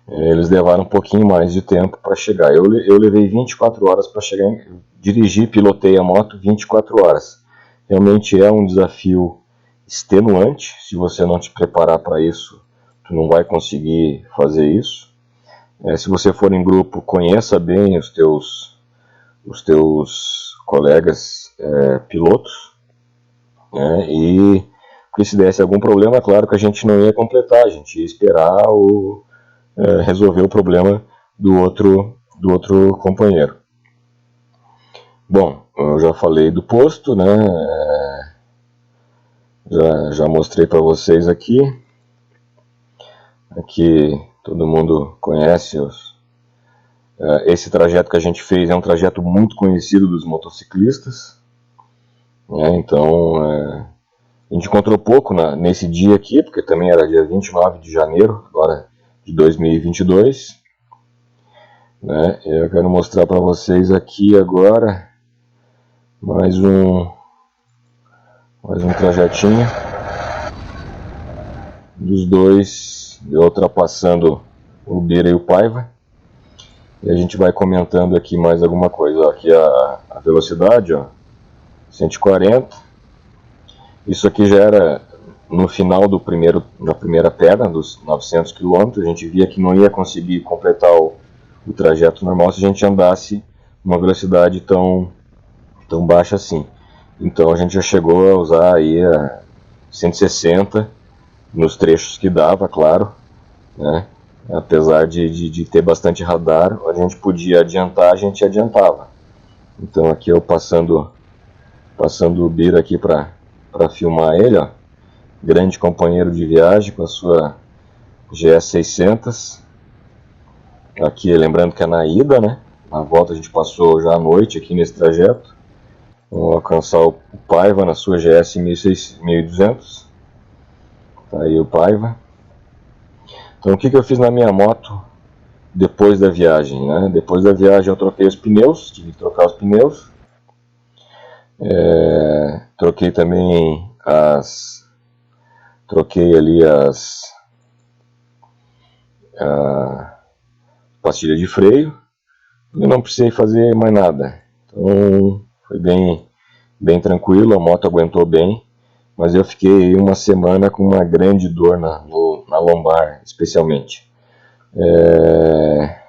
Eles levaram um pouquinho mais de tempo para chegar. Eu levei 24 horas para chegar, dirigi, pilotei a moto 24 horas. Realmente é um desafio extenuante, se você não te preparar para isso, tu não vai conseguir fazer isso. Se você for em grupo, conheça bem os teus colegas pilotos, né? E porque se desse algum problema, claro que a gente não ia completar, a gente ia esperar resolver o problema do outro companheiro. Bom, eu já falei do posto, né? Já mostrei para vocês aqui. Aqui todo mundo conhece esse trajeto que a gente fez, é um trajeto muito conhecido dos motociclistas, né? Então a gente encontrou pouco nesse dia aqui, porque também era dia 29 de janeiro agora de 2022, né? Eu quero mostrar para vocês aqui agora mais um trajetinho dos dois, eu ultrapassando o Bira e o Paiva. E a gente vai comentando aqui mais alguma coisa. Ó, aqui a velocidade, ó, 140. Isso aqui já era no final da primeira perna, dos 900 km. A gente via que não ia conseguir completar o trajeto normal se a gente andasse uma velocidade tão baixa assim. Então a gente já chegou a usar aí 160 nos trechos que dava, claro, né? Apesar de ter bastante radar, a gente podia adiantar, a gente adiantava. Então aqui eu passando o Bira aqui para filmar ele, ó. Grande companheiro de viagem com a sua GS 600. Aqui lembrando que é na ida, né? Na volta a gente passou já a noite aqui nesse trajeto. Vamos alcançar o Paiva na sua GS 1200. Tá aí o Paiva. Então o que eu fiz na minha moto depois da viagem, né? Depois da viagem eu troquei os pneus, tive que trocar os pneus. Troquei também a pastilha de freio e não precisei fazer mais nada. Então foi bem tranquilo, a moto aguentou bem, mas eu fiquei uma semana com uma grande dor na lombar, especialmente.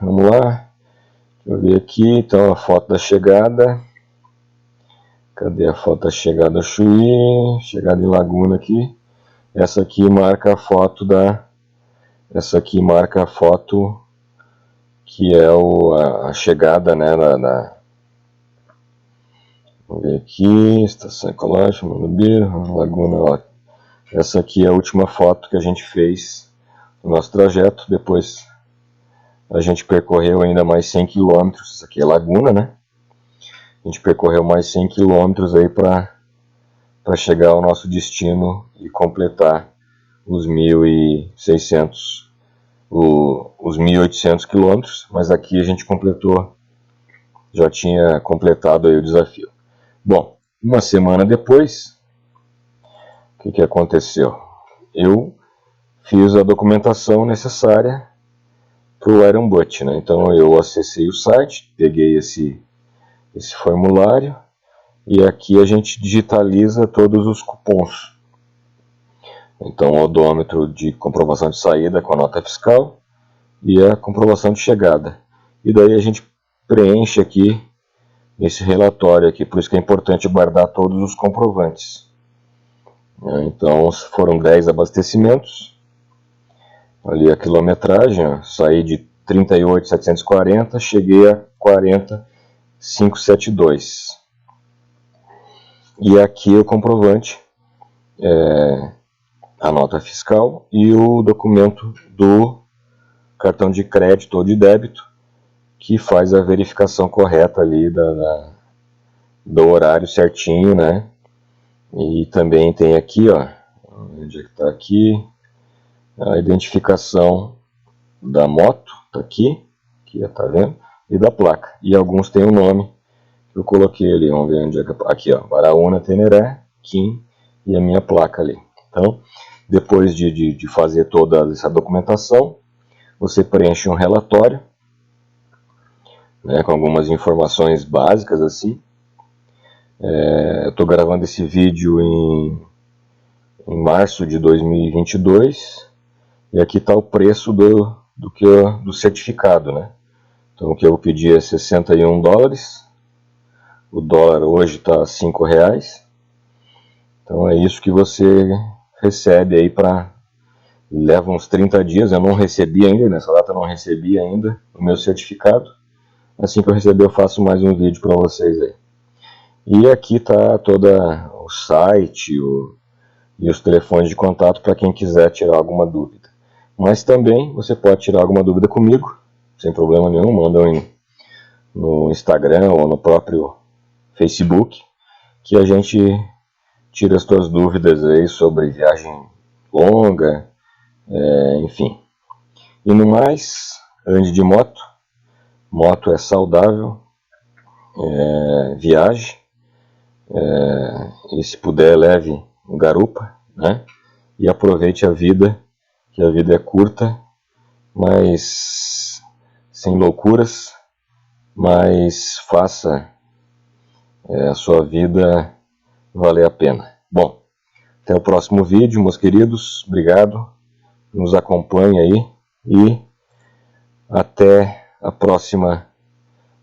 Vamos lá, deixa eu ver aqui, então a foto da chegada. Cadê a foto da chegada do Chuí? Chegada em Laguna aqui. Essa aqui marca a foto que é a chegada, né, vamos ver aqui, estação ecológica, Manubira, Laguna, ó. Essa aqui é a última foto que a gente fez no nosso trajeto. Depois a gente percorreu ainda mais 100 km, isso aqui é Laguna, né? A gente percorreu mais 100 km aí para chegar ao nosso destino e completar os 1.600, os 1.800 km, mas aqui a gente completou, já tinha completado aí o desafio. Bom, uma semana depois, o que aconteceu? Eu fiz a documentação necessária para o Iron Butt, né? Então eu acessei o site, peguei esse formulário e aqui a gente digitaliza todos os cupons. Então o odômetro de comprovação de saída com a nota fiscal e a comprovação de chegada. E daí a gente preenche aqui esse relatório aqui, por isso que é importante guardar todos os comprovantes. Então foram 10 abastecimentos, ali a quilometragem, ó, saí de 38.740, cheguei a 40.572. E aqui é o comprovante a nota fiscal e o documento do cartão de crédito ou de débito, que faz a verificação correta ali do horário certinho, né? E também tem aqui, ó, onde é que tá aqui, a identificação da moto, tá aqui, tá vendo? E da placa. E alguns tem o nome que eu coloquei ali, vamos ver onde é que aqui, ó, Baraúna Teneré, Kim, e a minha placa ali. Então, depois de fazer toda essa documentação, você preenche um relatório, né, com algumas informações básicas assim. Eu estou gravando esse vídeo em março de 2022 e aqui está o preço do certificado, né? Então o que eu pedi é 61 dólares, o dólar hoje está R$5, então é isso que você recebe aí leva uns 30 dias, eu não recebi ainda, nessa data eu não recebi ainda o meu certificado. Assim que eu receber eu faço mais um vídeo para vocês aí. E aqui está todo o site e os telefones de contato para quem quiser tirar alguma dúvida. Mas também você pode tirar alguma dúvida comigo, sem problema nenhum, manda no Instagram ou no próprio Facebook, que a gente tira as suas dúvidas aí sobre viagem longa, enfim. E no mais, ande de moto. Moto é saudável, viaje, e se puder leve um garupa, né? E aproveite a vida, que a vida é curta, mas sem loucuras, mas faça a sua vida valer a pena. Bom, até o próximo vídeo, meus queridos, obrigado, nos acompanhe aí e até a próxima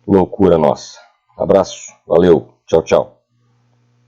loucura nossa. Abraço, valeu, tchau, tchau.